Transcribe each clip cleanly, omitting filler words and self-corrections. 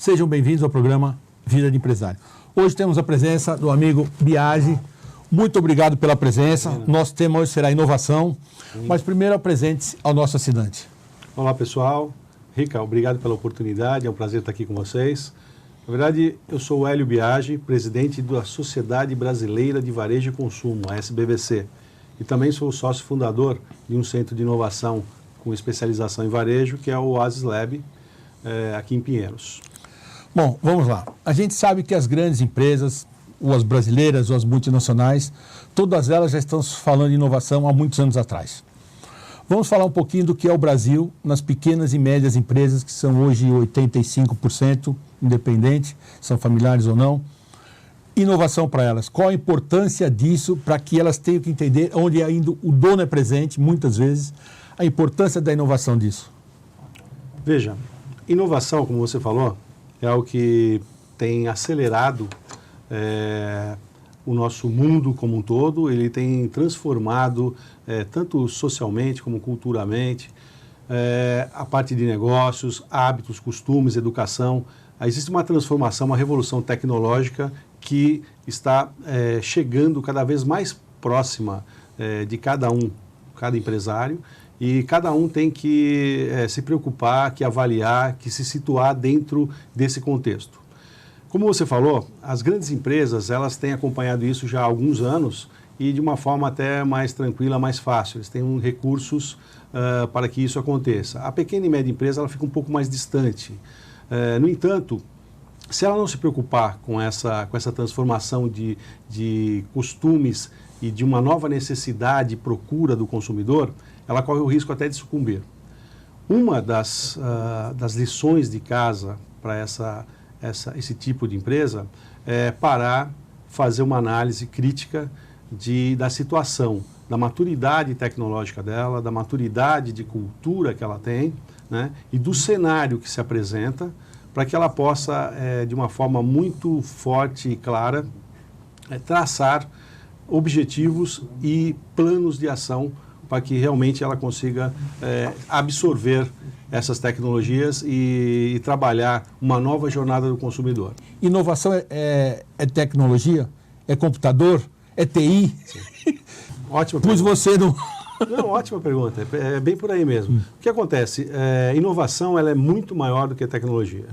Sejam bem-vindos ao programa Vida de Empresário. Hoje temos a presença do amigo Biagi. Muito obrigado pela presença. Nosso tema hoje será inovação. Mas primeiro apresente-se ao nosso assinante. Olá, pessoal. Rica, obrigado pela oportunidade. É um prazer estar aqui com vocês. Na verdade, eu sou o Hélio Biagi, presidente da Sociedade Brasileira de Varejo e Consumo, a SBVC. E também sou o sócio fundador de um centro de inovação com especialização em varejo, que é o Oasis Lab, aqui em Pinheiros. Bom, vamos lá. A gente sabe que as grandes empresas, ou as brasileiras, ou as multinacionais, todas elas já estão falando de inovação há muitos anos atrás. Vamos falar um pouquinho do que é o Brasil nas pequenas e médias empresas, que são hoje 85% independentes, são familiares ou não. Inovação para elas. Qual a importância disso para que elas tenham que entender onde ainda o dono é presente, muitas vezes, a importância da inovação disso? Veja, inovação, como você falou, é algo que tem acelerado o nosso mundo como um todo. Ele tem transformado, tanto socialmente como culturalmente, a parte de negócios, hábitos, costumes, educação. Existe uma transformação, uma revolução tecnológica que está chegando cada vez mais próxima de cada empresário, e cada um tem que se preocupar, que avaliar, que se situar dentro desse contexto. Como você falou, as grandes empresas, elas têm acompanhado isso já há alguns anos e de uma forma até mais tranquila, mais fácil. Eles têm recursos para que isso aconteça. A pequena e média empresa, ela fica um pouco mais distante. No entanto, se ela não se preocupar com essa transformação de costumes e de uma nova necessidade e procura do consumidor, ela corre o risco até de sucumbir. Uma das lições de casa para esse tipo de empresa é parar, fazer uma análise crítica da situação, da maturidade tecnológica dela, da maturidade de cultura que ela tem, né, e do cenário que se apresenta, para que ela possa, de uma forma muito forte e clara, traçar objetivos e planos de ação para que realmente ela consiga absorver essas tecnologias e trabalhar uma nova jornada do consumidor. Inovação é tecnologia? É computador? É TI? Sim. Ótima Pois pergunta. você não... Não, ótima pergunta. É bem por aí mesmo. O que acontece? Inovação, ela é muito maior do que tecnologia.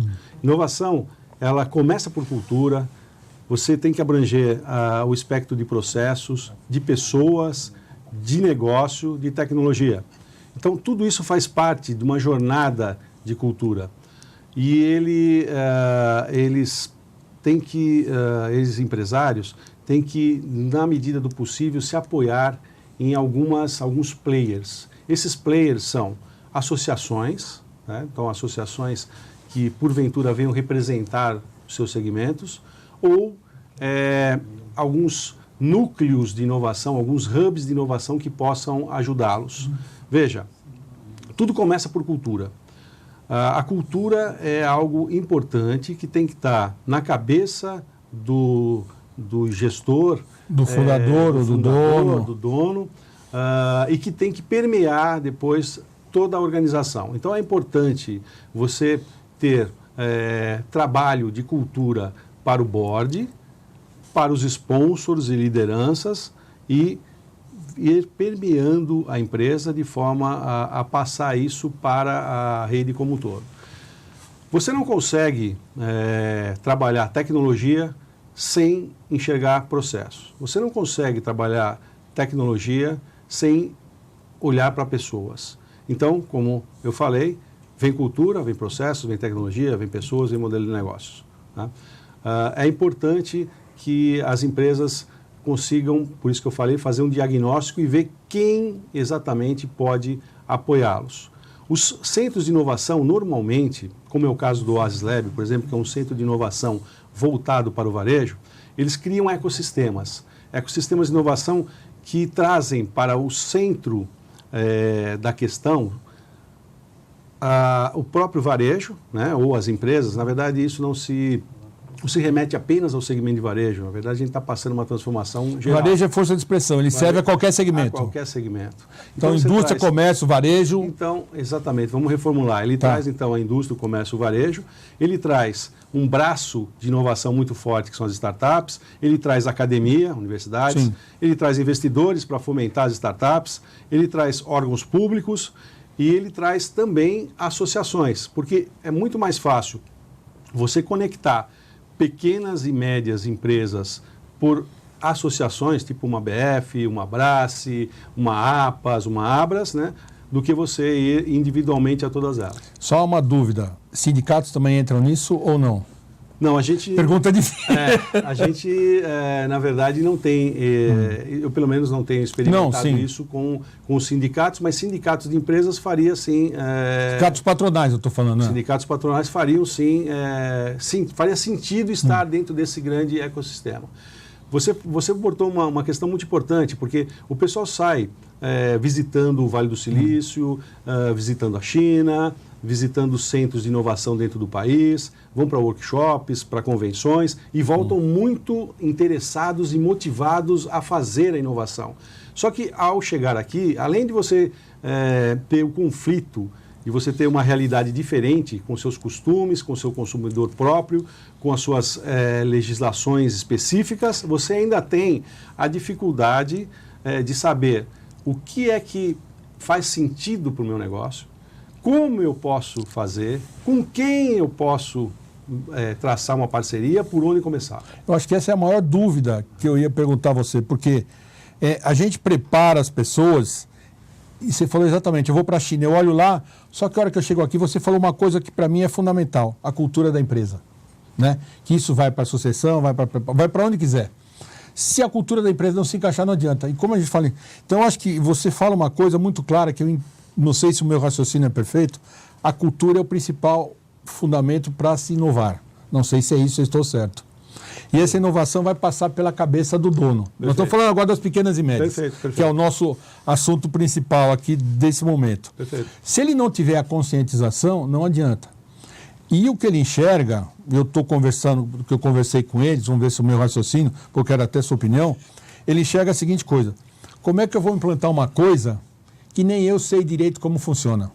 Inovação, ela começa por cultura. Você tem que abranger o espectro de processos, de pessoas, de negócio, de tecnologia. Então, tudo isso faz parte de uma jornada de cultura. E eles empresários, têm que, na medida do possível, se apoiar em alguns players. Esses players são associações, né? Então, associações que, porventura, venham representar os seus segmentos, ou alguns núcleos de inovação, alguns hubs de inovação que possam ajudá-los. Veja, tudo começa por cultura. A cultura é algo importante que tem que estar na cabeça do gestor, do fundador ou do dono, e que tem que permear depois toda a organização. Então é importante você ter trabalho de cultura para o board, para os sponsors e lideranças, e ir permeando a empresa de forma a passar isso para a rede como um todo. Você não consegue trabalhar tecnologia sem enxergar processos. Você não consegue trabalhar tecnologia sem olhar para pessoas. Então, como eu falei, vem cultura, vem processos, vem tecnologia, vem pessoas, vem modelo de negócios. Tá? É importante que as empresas consigam, por isso que eu falei, fazer um diagnóstico e ver quem exatamente pode apoiá-los. Os centros de inovação, normalmente, como é o caso do Oasis Lab, por exemplo, que é um centro de inovação voltado para o varejo, eles criam ecossistemas de inovação que trazem para o centro da questão o próprio varejo, né, ou as empresas. Na verdade, isso não se se remete apenas ao segmento de varejo. Na verdade, a gente está passando uma transformação geral. Varejo é força de expressão, ele serve a qualquer segmento. A qualquer segmento. Então indústria, comércio, varejo... Então, exatamente, vamos reformular. Ele traz, então, a indústria, o comércio, o varejo. Ele traz um braço de inovação muito forte, que são as startups. Ele traz academia, universidades. Sim. Ele traz investidores para fomentar as startups. Ele traz órgãos públicos. E ele traz também associações, porque é muito mais fácil você conectar pequenas e médias empresas por associações, tipo uma BF, uma Abrace, uma APAS, uma Abras, né, do que você ir individualmente a todas elas. Só uma dúvida, sindicatos também entram nisso ou não? Não, a gente... Pergunta difícil. A gente, na verdade, não tem... eu, pelo menos, não tenho experimentado isso com os sindicatos, mas sindicatos de empresas faria, sim... sindicatos patronais, eu estou falando, né? Sindicatos patronais fariam, sim, faria sentido estar dentro desse grande ecossistema. Você botou uma questão muito importante, porque o pessoal sai visitando o Vale do Silício, visitando a China, visitando centros de inovação dentro do país, vão para workshops, para convenções e voltam muito interessados e motivados a fazer a inovação. Só que ao chegar aqui, além de você ter o conflito e você ter uma realidade diferente com seus costumes, com seu consumidor próprio, com as suas legislações específicas, você ainda tem a dificuldade de saber o que é que faz sentido para o meu negócio, como eu posso fazer, com quem eu posso traçar uma parceria, por onde começar. Eu acho que essa é a maior dúvida que eu ia perguntar a você, porque a gente prepara as pessoas, e você falou exatamente, eu vou para a China, eu olho lá, só que a hora que eu chego aqui, você falou uma coisa que para mim é fundamental, a cultura da empresa. Né? Que isso vai para a sucessão, vai para onde quiser. Se a cultura da empresa não se encaixar, não adianta. E como a gente fala... Então, eu acho que você fala uma coisa muito clara, que eu não sei se o meu raciocínio é perfeito, a cultura é o principal fundamento para se inovar. Não sei se é isso, se eu estou certo. E essa inovação vai passar pela cabeça do dono. Perfeito. Nós estamos falando agora das pequenas e médias, perfeito. Que é o nosso assunto principal aqui desse momento. Perfeito. Se ele não tiver a conscientização, não adianta. E o que ele enxerga, eu estou conversando, porque eu conversei com eles, vamos ver se o meu raciocínio, porque eu quero até a sua opinião, ele enxerga a seguinte coisa: como é que eu vou implantar uma coisa que nem eu sei direito como funciona?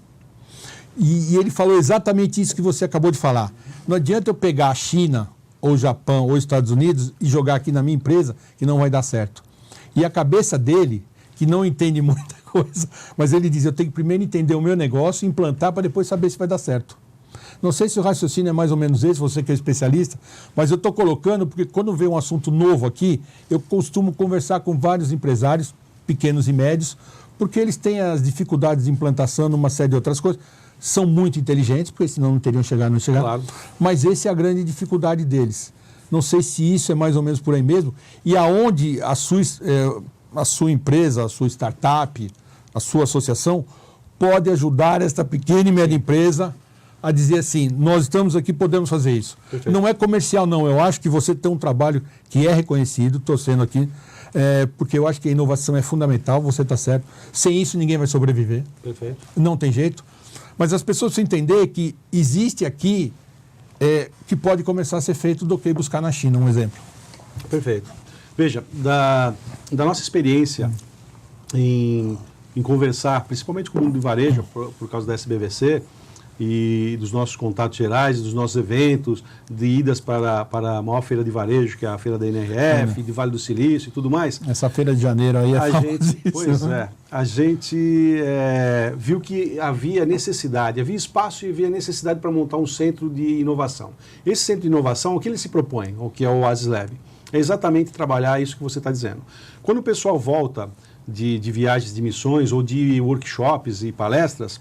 E ele falou exatamente isso que você acabou de falar. Não adianta eu pegar a China, ou Japão, ou Estados Unidos e jogar aqui na minha empresa, que não vai dar certo. E a cabeça dele, que não entende muita coisa, mas ele diz, eu tenho que primeiro entender o meu negócio, implantar para depois saber se vai dar certo. Não sei se o raciocínio é mais ou menos esse, você que é especialista, mas eu estou colocando porque quando vem um assunto novo aqui, eu costumo conversar com vários empresários, pequenos e médios, porque eles têm as dificuldades de implantação numa série de outras coisas. São muito inteligentes, porque senão não teriam chegado, não chegaram. Claro. Mas essa é a grande dificuldade deles. Não sei se isso é mais ou menos por aí mesmo, e aonde a sua empresa, a sua startup, a sua associação, pode ajudar esta pequena e média empresa a dizer assim, nós estamos aqui, podemos fazer isso. Perfeito. Não é comercial, não. Eu acho que você tem um trabalho que é reconhecido, estou sendo aqui, porque eu acho que a inovação é fundamental, você está certo. Sem isso, ninguém vai sobreviver. Perfeito. Não tem jeito. Mas as pessoas precisam entender que existe aqui que pode começar a ser feito do que buscar na China, um exemplo. Perfeito. Veja, da nossa experiência em conversar, principalmente com o mundo de varejo, por causa da SBVC, e dos nossos contatos gerais, dos nossos eventos, de idas para a maior feira de varejo, que é a feira da NRF, de Vale do Silício e tudo mais. Essa feira de janeiro aí a gente viu que havia necessidade, havia espaço e havia necessidade para montar um centro de inovação. Esse centro de inovação, o que ele se propõe, o que é o Oasis Lab, é exatamente trabalhar isso que você está dizendo. Quando o pessoal volta de viagens de missões ou de workshops e palestras,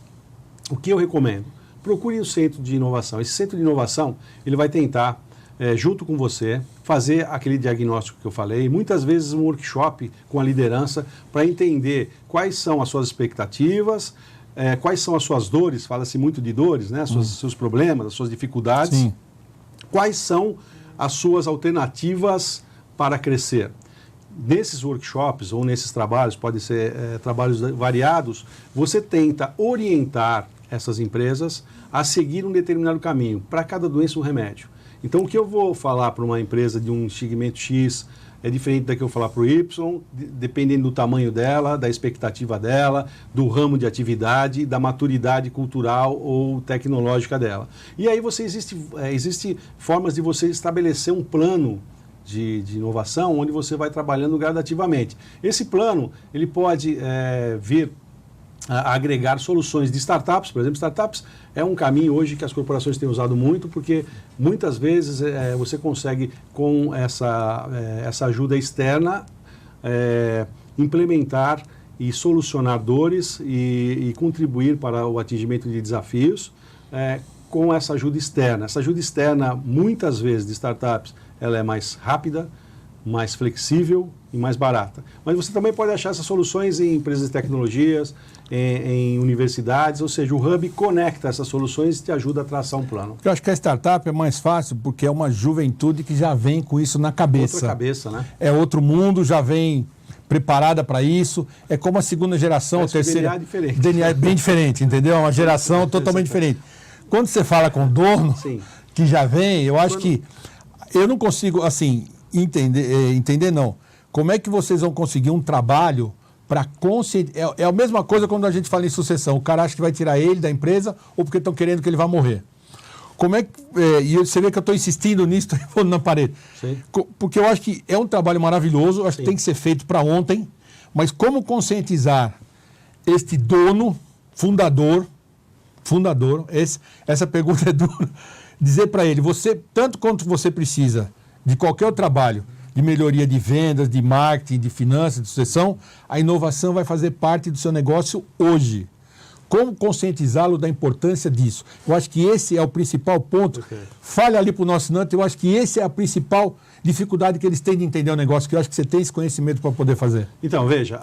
o que eu recomendo? Procure um centro de inovação. Esse centro de inovação, ele vai tentar, junto com você, fazer aquele diagnóstico que eu falei, muitas vezes um workshop com a liderança para entender quais são as suas expectativas, quais são as suas dores, fala-se muito de dores, né? Seus problemas, as suas dificuldades, sim. Quais são as suas alternativas para crescer. Nesses workshops ou nesses trabalhos, podem ser trabalhos variados, você tenta orientar essas empresas a seguir um determinado caminho. Para cada doença, um remédio. Então, o que eu vou falar para uma empresa de um segmento X é diferente da que eu falar para o Y, dependendo do tamanho dela, da expectativa dela, do ramo de atividade, da maturidade cultural ou tecnológica dela. E aí existe formas de você estabelecer um plano de inovação onde você vai trabalhando gradativamente. Esse plano ele pode vir a agregar soluções de startups. Por exemplo, startups é um caminho hoje que as corporações têm usado muito, porque muitas vezes você consegue, com essa ajuda externa, implementar e solucionar dores e contribuir para o atingimento de desafios com essa ajuda externa. Essa ajuda externa, muitas vezes, de startups, ela é mais rápida, mais flexível e mais barata. Mas você também pode achar essas soluções em empresas de tecnologias, em universidades, ou seja, o Hub conecta essas soluções e te ajuda a traçar um plano. Eu acho que a startup é mais fácil porque é uma juventude que já vem com isso na cabeça. Outra cabeça, né? É outro mundo, já vem preparada para isso. É como a segunda geração, a terceira. DNA é diferente. DNA é bem diferente, entendeu? É uma geração totalmente diferente. Quando você fala com o dono, Sim. que já vem, eu acho que eu não consigo, assim, entender não. Como é que vocês vão conseguir um trabalho para conscientizar? É a mesma coisa quando a gente fala em sucessão. O cara acha que vai tirar ele da empresa ou porque estão querendo que ele vá morrer. Como é que... e você vê que eu estou insistindo nisso, estou pondo na parede. Sim. Porque eu acho que é um trabalho maravilhoso, acho que tem que ser feito para ontem, mas como conscientizar este dono, fundador, essa pergunta é dura, dizer para ele, você, tanto quanto você precisa de qualquer outro trabalho, de melhoria de vendas, de marketing, de finanças, de sucessão, a inovação vai fazer parte do seu negócio hoje. Como conscientizá-lo da importância disso? Eu acho que esse é o principal ponto. Okay. Fale ali para o nosso assinante, eu acho que esse é a principal dificuldade que eles têm de entender o negócio, que eu acho que você tem esse conhecimento para poder fazer. Então, veja,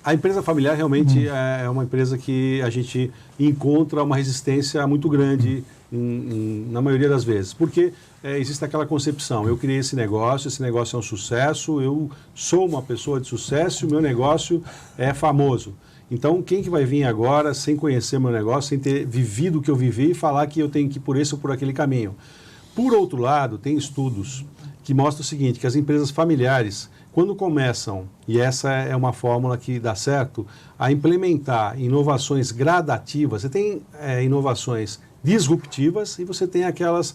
a empresa familiar realmente é uma empresa que a gente encontra uma resistência muito grande na maioria das vezes, porque existe aquela concepção, eu criei esse negócio é um sucesso, eu sou uma pessoa de sucesso, o meu negócio é famoso. Então, quem que vai vir agora sem conhecer meu negócio, sem ter vivido o que eu vivi e falar que eu tenho que ir por esse ou por aquele caminho? Por outro lado, tem estudos que mostram o seguinte, que as empresas familiares, quando começam, e essa é uma fórmula que dá certo, a implementar inovações gradativas, você tem inovações disruptivas e você tem aquelas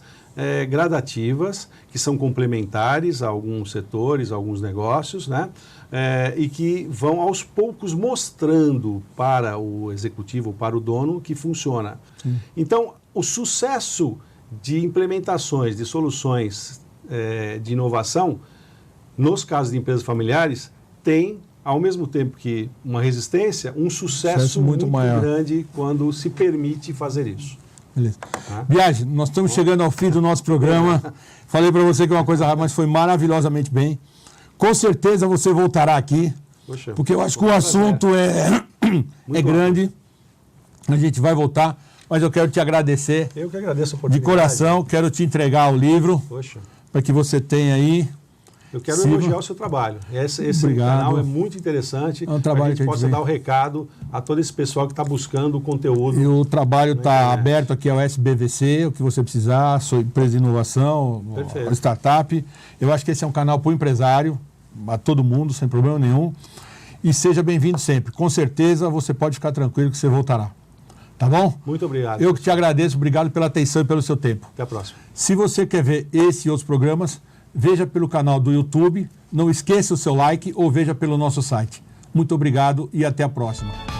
gradativas que são complementares a alguns setores, a alguns negócios, né? E que vão aos poucos mostrando para o executivo, para o dono, que funciona. Sim. Então, o sucesso de implementações de soluções de inovação, nos casos de empresas familiares, tem, ao mesmo tempo que uma resistência, um sucesso muito grande quando se permite fazer isso. Beleza. Biagi, nós estamos chegando ao fim do nosso programa. Falei para você que é uma coisa rápida, mas foi maravilhosamente bem. Com certeza você voltará aqui, Poxa, porque eu acho que o assunto é grande. A gente vai voltar, mas eu quero te agradecer. Eu que agradeço a oportunidade. De coração, quero te entregar o livro, para que você tenha aí. Eu quero elogiar o seu trabalho. Esse canal é muito interessante. É um trabalho que a gente possa dar o recado a todo esse pessoal que está buscando o conteúdo. E o trabalho está aberto aqui ao SBVC, o que você precisar, sua empresa de inovação, startup. Eu acho que esse é um canal para o empresário, a todo mundo, sem problema nenhum. E seja bem-vindo sempre. Com certeza você pode ficar tranquilo que você voltará. Tá bom? Muito obrigado. Eu que te agradeço. Obrigado pela atenção e pelo seu tempo. Até a próxima. Se você quer ver esse e outros programas, veja pelo canal do YouTube, não esqueça o seu like ou veja pelo nosso site. Muito obrigado e até a próxima.